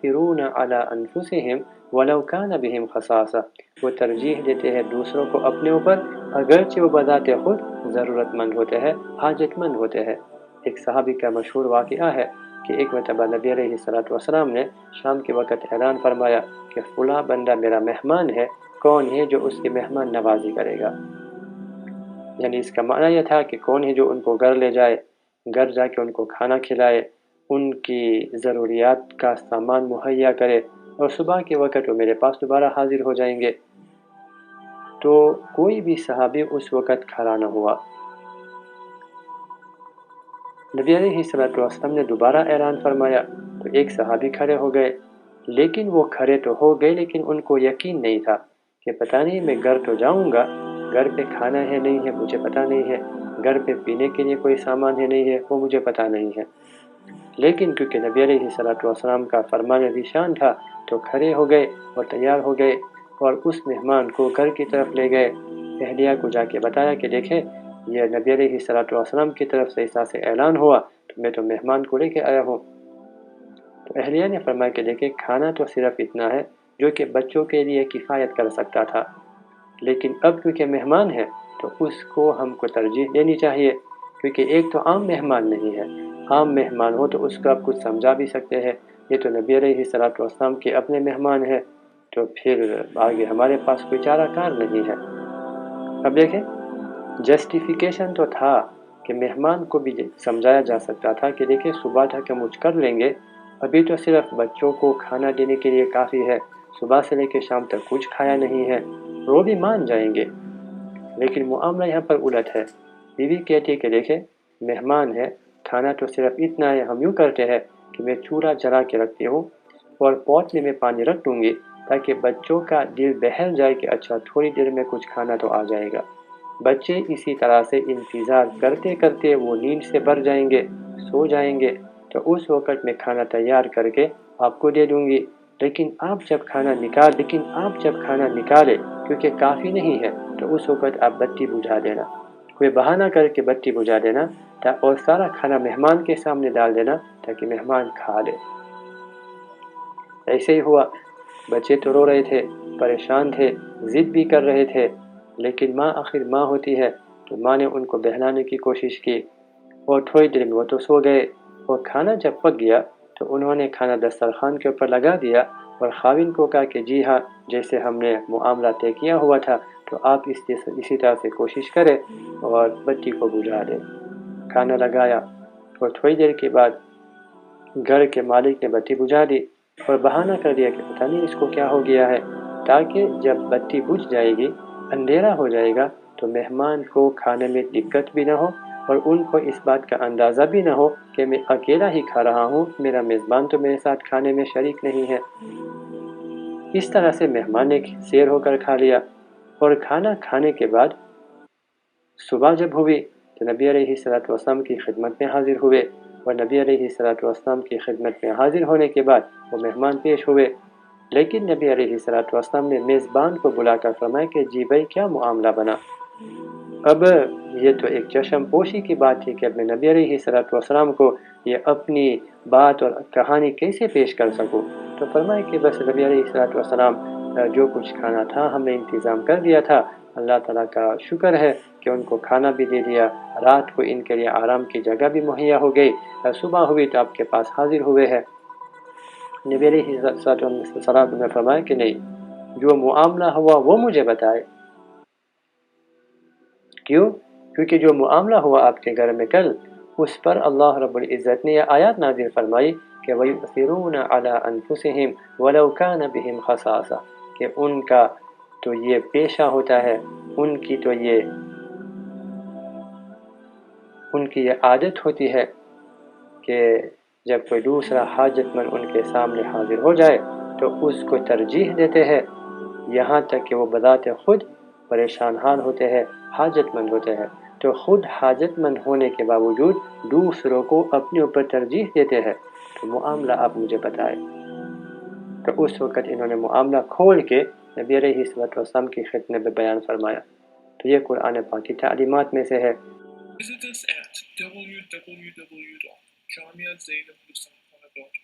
وَيُؤْثِرُونَ عَلَىٰ أَنفُسِهِمْ وَلَوْ كَانَ بِهِمْ خَصَاصَةٌ، وہ ترجیح دیتے ہیں دوسروں کو اپنے اوپر اگرچہ وہ بذات خود ضرورت مند ہوتے ہیں، حاجت مند ہوتے ہیں۔ ایک صحابی کا مشہور واقعہ ہے کہ ایک مرتبہ نبی علیہ السلام نے شام کے وقت اعلان فرمایا کہ فلاں بندہ میرا مہمان ہے، کون ہے جو اس کی مہمان نوازی کرے گا؟ یعنی اس کا معنی یہ تھا کہ کون ہے جو ان کو گھر لے جائے، گھر جا کے ان کو کھانا کھلائے، ان کی ضروریات کا سامان مہیا کرے، اور صبح کے وقت وہ میرے پاس دوبارہ حاضر ہو جائیں گے۔ تو کوئی بھی صحابی اس وقت کھڑا نہ ہوا۔ نبی علیہ السلام نے دوبارہ اعلان فرمایا تو ایک صحابی کھڑے ہو گئے، لیکن وہ کھڑے تو ہو گئے لیکن ان کو یقین نہیں تھا کہ پتہ نہیں میں گھر تو جاؤں گا، گھر پہ کھانا ہے نہیں ہے مجھے پتہ نہیں ہے، گھر پہ پینے کے لیے کوئی سامان ہے نہیں ہے وہ مجھے پتہ نہیں ہے۔ لیکن کیونکہ نبی علیہ السلام کا فرمان ذیشان تھا تو کھڑے ہو گئے اور تیار ہو گئے، اور اس مہمان کو گھر کی طرف لے گئے۔ اہلیہ کو جا کے بتایا کہ دیکھیں یہ نبی علیہ السلام کی طرف سے ایسا سے اعلان ہوا تو میں تو مہمان کو لے کے آیا ہوں۔ تو اہلیہ نے فرمایا کہ دیکھیں کھانا تو صرف اتنا ہے جو کہ بچوں کے لیے کفایت کر سکتا تھا، لیکن اب کیونکہ مہمان ہے تو اس کو ہم کو ترجیح دینی چاہیے، کیونکہ ایک تو عام مہمان نہیں ہے، عام مہمان ہو تو اس کا آپ کچھ سمجھا بھی سکتے ہیں، یہ تو نبی علیہ السلام کے اپنے مہمان ہیں، تو پھر آگے ہمارے پاس کوئی چارہ کار نہیں ہے۔ اب دیکھیں جسٹیفیکیشن تو تھا کہ مہمان کو بھی سمجھایا جا سکتا تھا کہ دیکھیں صبح تک ہم کچھ کر لیں گے، ابھی تو صرف بچوں کو کھانا دینے کے لیے کافی ہے، صبح سے لے کے شام تک کچھ کھایا نہیں ہے، وہ بھی مان جائیں گے۔ لیکن معاملہ یہاں پر الٹ ہے، بیوی کہتی ہے کہ دیکھیں مہمان ہے، کھانا تو صرف اتنا ہے، ہم یوں کرتے ہیں کہ میں چولہا جلا کے رکھتی ہوں اور پوتلے میں پانی رکھ دوں گی تاکہ بچوں کا دل بہل جائے کہ اچھا تھوڑی دیر میں کچھ کھانا تو آ جائے گا۔ بچے اسی طرح سے انتظار کرتے کرتے وہ نیند سے بھر جائیں گے، سو جائیں گے، تو اس وقت میں کھانا تیار کر کے آپ کو دے دوں گی۔ لیکن آپ جب کھانا نکالے کیونکہ کافی نہیں ہے تو اس وقت آپ بتی بجھا دینا، کوئی بہانہ کر کے بتی بجھا دینا اور سارا کھانا مہمان کے سامنے ڈال دینا تاکہ مہمان کھا لے۔ ایسے ہی ہوا، بچے تو رو رہے تھے، پریشان تھے، ضد بھی کر رہے تھے، لیکن ماں آخر ماں ہوتی ہے تو ماں نے ان کو بہلانے کی کوشش کی، اور تھوڑی دیر میں وہ تو سو گئے۔ اور کھانا جب پک گیا تو انہوں نے کھانا دسترخوان کے اوپر لگا دیا اور خاوند کو کہا کہ جی ہاں جیسے ہم نے معاملہ طے کیا ہوا تھا تو آپ اسی طرح سے کوشش کریں اور بتی کو بجھا دیں۔ کھانا لگایا اور تھوڑی دیر کے بعد گھر کے مالک نے بتی بجھا دی اور بہانہ کر دیا کہ پتہ نہیں اس کو کیا ہو گیا ہے، تاکہ جب بتی بجھ جائے گی اندھیرا ہو جائے گا تو مہمان کو کھانے میں دقت بھی نہ ہو اور ان کو اس بات کا اندازہ بھی نہ ہو کہ میں اکیلا ہی کھا رہا ہوں، میرا میزبان تو میرے ساتھ کھانے میں شریک نہیں ہے۔ اس طرح سے مہمان نے سیر ہو کر کھا لیا، اور کھانا کھانے کے بعد صبح جب ہوئی تو نبی علیہ السلام کی خدمت میں حاضر ہوئے، اور نبی علیہ السلام کی خدمت میں حاضر ہونے کے بعد وہ مہمان پیش ہوئے۔ لیکن نبی علیہ السلام نے میزبان کو بلا کر فرمایا کہ جی بھائی کیا معاملہ بنا؟ اب یہ تو ایک چشم پوشی کی بات تھی کہ اب میں نبی علیہ السلام کو یہ اپنی بات اور کہانی کیسے پیش کر سکوں؟ تو فرمایا کہ بس نبی علیہ السلام جو کچھ کھانا تھا ہم نے انتظام کر دیا تھا، اللہ تعالیٰ کا شکر ہے کہ ان کو کھانا بھی دے دیا، رات کو ان کے لیے آرام کی جگہ بھی مہیا ہو گئی، صبح ہوئی تو آپ کے پاس حاضر ہوئے ہیں۔ نبی علیہ السلام نے فرمایا کہ نہیں، جو معاملہ ہوا وہ مجھے بتائے۔ کیوں؟ کیونکہ جو معاملہ ہوا آپ کے گھر میں کل، اس پر اللہ رب العزت نے یہ آیات نازل فرمائی کہ وَيُؤْثِرُونَ عَلَىٰ أَنفُسِهِمْ وَلَوْ كَانَ بِهِمْ خَصَاصَةٌ، کہ ان کا تو یہ پیشہ ہوتا ہے، ان کی یہ عادت ہوتی ہے کہ جب کوئی دوسرا حاجت مند ان کے سامنے حاضر ہو جائے تو اس کو ترجیح دیتے ہیں، یہاں تک کہ وہ بذات خود پریشان حال ہوتے ہیں، حاجت مند ہوتے ہیں، تو خود حاجت مند ہونے کے باوجود دوسروں کو اپنے اوپر ترجیح دیتے ہیں۔ تو معاملہ آپ مجھے بتائیں۔ تو اس وقت انہوں نے معاملہ کھول کے نبی علیہ السلام کی خدمت میں بیان فرمایا۔ تو یہ قرآن پاک کی تعلیمات میں سے ہے۔ Visit us at www.jamiazainabmuslim.org